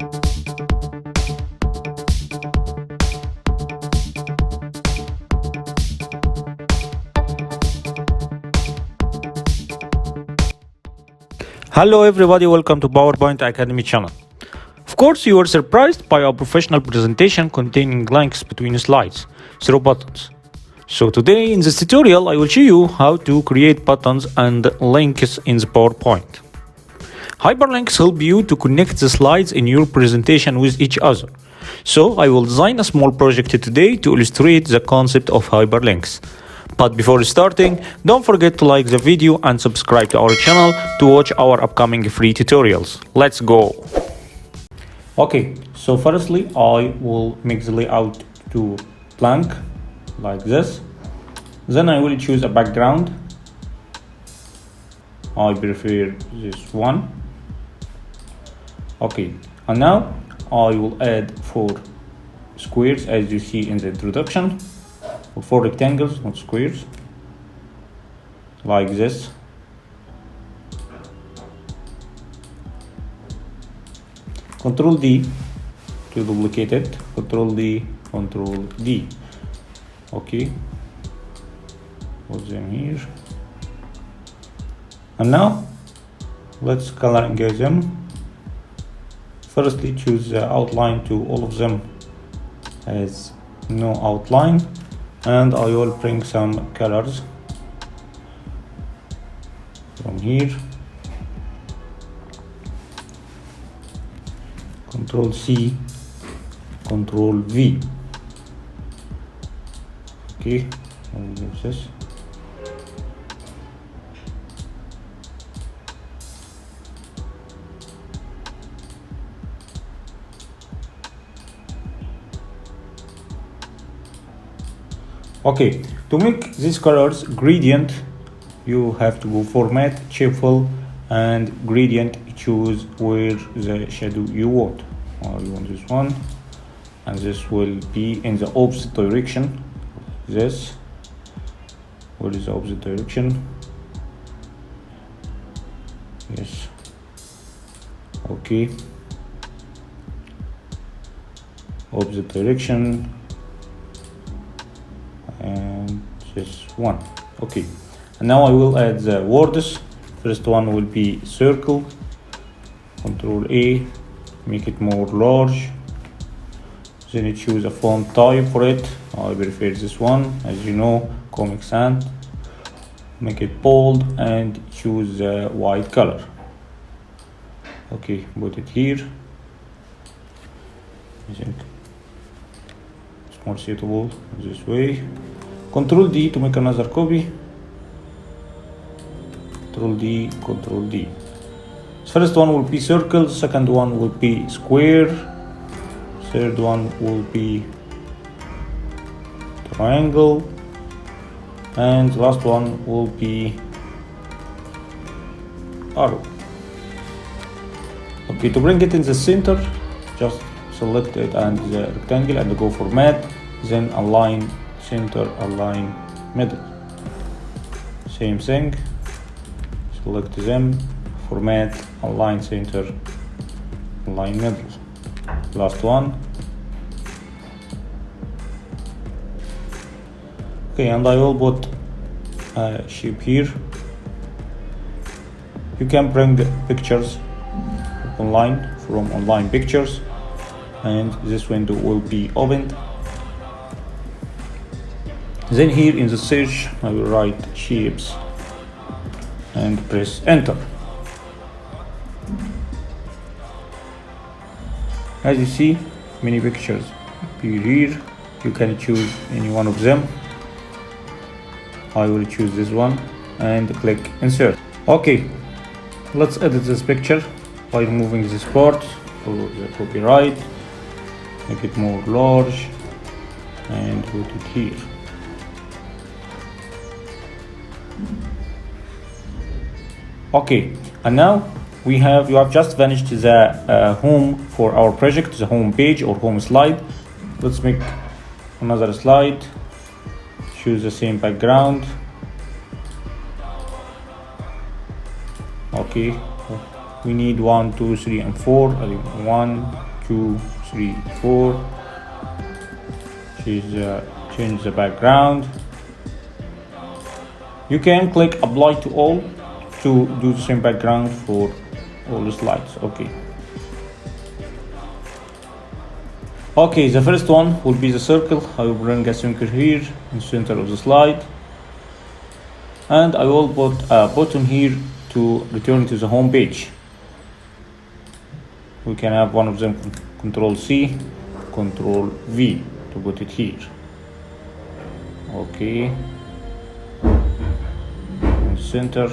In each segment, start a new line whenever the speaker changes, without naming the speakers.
Hello everybody, welcome to PowerPoint Academy channel. Of course, you are surprised by our professional presentation containing links between slides through buttons. So today in this tutorial, I will show you how to create buttons and links in the PowerPoint. Hyperlinks help you to connect the slides in your presentation with each other. So I will design a small project today to illustrate the concept of hyperlinks. But before starting, don't forget to like the video and subscribe to our channel to watch our upcoming free tutorials. Let's go! Okay, so firstly, I will make the layout to blank, like this. Then I will choose a background. I prefer this one. Okay, and now I will add 4 squares as you see in the introduction. 4 rectangles, not squares, like this. Control D to duplicate it. Control D, Control D. Okay, put them here. And now let's color engage them. Firstly, choose the outline to all of them as no outline. And I will bring some colors from here. Control C, Control V. Okay, I'll use this. Okay, to make these colors gradient, you have to go format, shuffle, and gradient. Choose where the shadow you want. I want this one, and this will be in the opposite direction. This, what is the opposite direction? Yes. Okay. Opposite direction. And this one. Okay, and now I will add the words. First one will be circle. Control A, make it more large. Then you choose a font type for it. I prefer this one, as you know, Comic Sans. Make it bold and choose the white color. Okay, put it here. I think it's more suitable this way. Control D to make another copy. Control D, Control D. First one will be circle, second one will be square, third one will be triangle, and the last one will be arrow. Okay, to bring it in the center, just select it and the rectangle and go format, then align center, align middle. Same thing, select them, format, align center, align middle. Last one. Okay, and I will put a shape here. You can bring pictures online from online pictures, and this window will be opened. Then here in the search, I will write shapes and press enter. As you see, many pictures appear here. You can choose any one of them. I will choose this one and click insert. Okay, let's edit this picture by removing this part for the copyright. Make it more large and put it here. Okay, and now you have just finished the home for our project, the home page or home slide. Let's make another slide. Choose the same background. Okay, we need 1, 2, 3, and 4. I think 1, 2, 3, 4. Change the background. You can click apply to all to do the same background for all the slides. Okay, the first one will be the circle. I will bring a center here in the center of the slide, and I will put a button here to return to the home page. We can have one of them, Control C, Control V to put it here. Okay, in the center,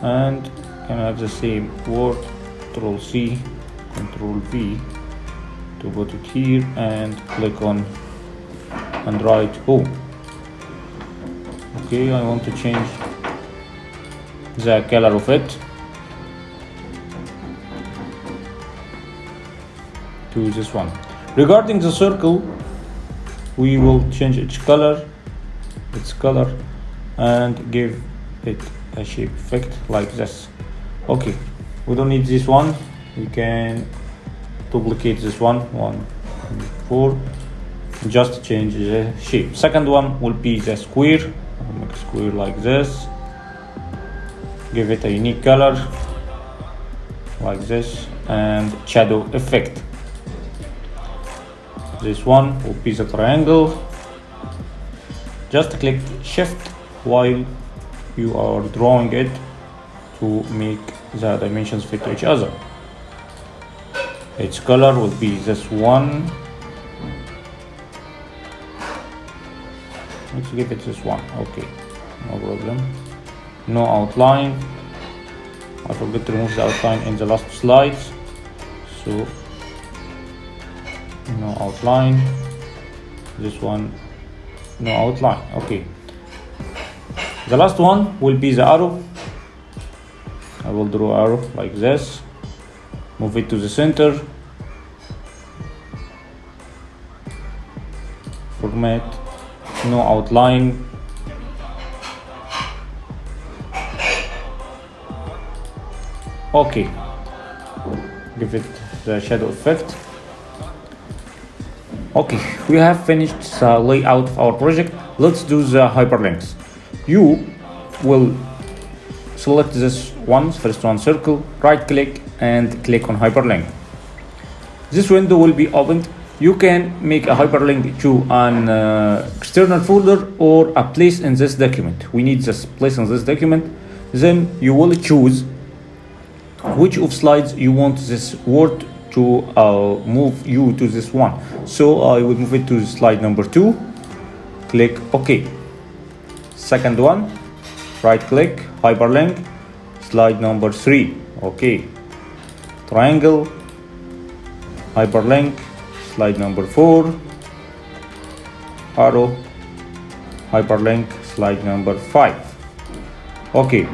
and can have the same word, Control C, Control V to put it here, and click on and write home. Okay, I want to change the color of it to this one. Regarding the circle, we will change its color and give it a shape effect like this. Okay, we don't need this one. We can duplicate this one, 1, 4, just change the shape. Second one will be the square. I'll make a square like this, give it a unique color like this, and shadow effect. This one will be the triangle. Just click shift while you are drawing it to make the dimensions fit to each other. Its color will be this one. Let's give it this one. Okay, no problem. No outline. I forgot to remove the outline in the last slides, so no outline. This one, no outline. Okay, the last one will be the arrow. I will draw arrow like this, move it to the center, format, no outline. Okay, give it the shadow effect. Okay, we have finished the layout of our project. Let's do the hyperlinks. You will select this one, first one, circle, right click and click on hyperlink. This window will be opened. You can make a hyperlink to an external folder or a place in this document. We need this place in this document. Then you will choose which of slides you want this word to move you to this one. So I will move it to slide number 2. Click OK. Second one, right click, hyperlink, slide number 3. OK. Triangle, hyperlink, slide number 4. Arrow, hyperlink, slide number 5. OK.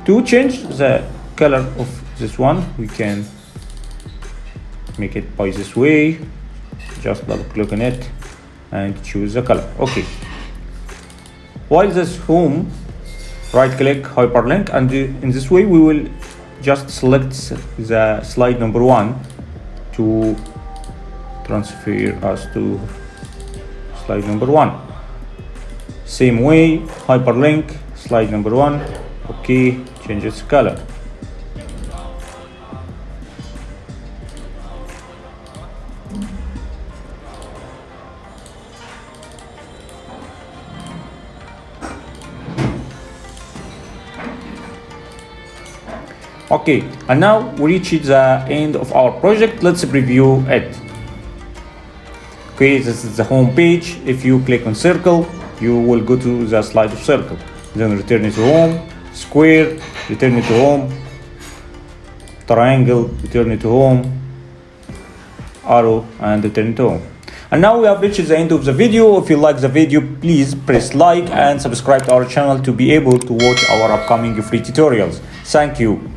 To change the color of this one, we can make it by this way. Just double click on it and choose the color. Okay. While this home, right click, hyperlink, and in this way we will just select the slide number 1 to transfer us to slide number 1. Same way, hyperlink, slide number 1. Okay, change its color. Okay, and now we reached the end of our project. Let's preview it. Okay, this is the home page. If you click on circle, you will go to the slide of circle. Then return it to home, square, return it to home, triangle, return it to home, arrow, and return it to home. And now we have reached the end of the video. If you like the video, please press like and subscribe to our channel to be able to watch our upcoming free tutorials. Thank you.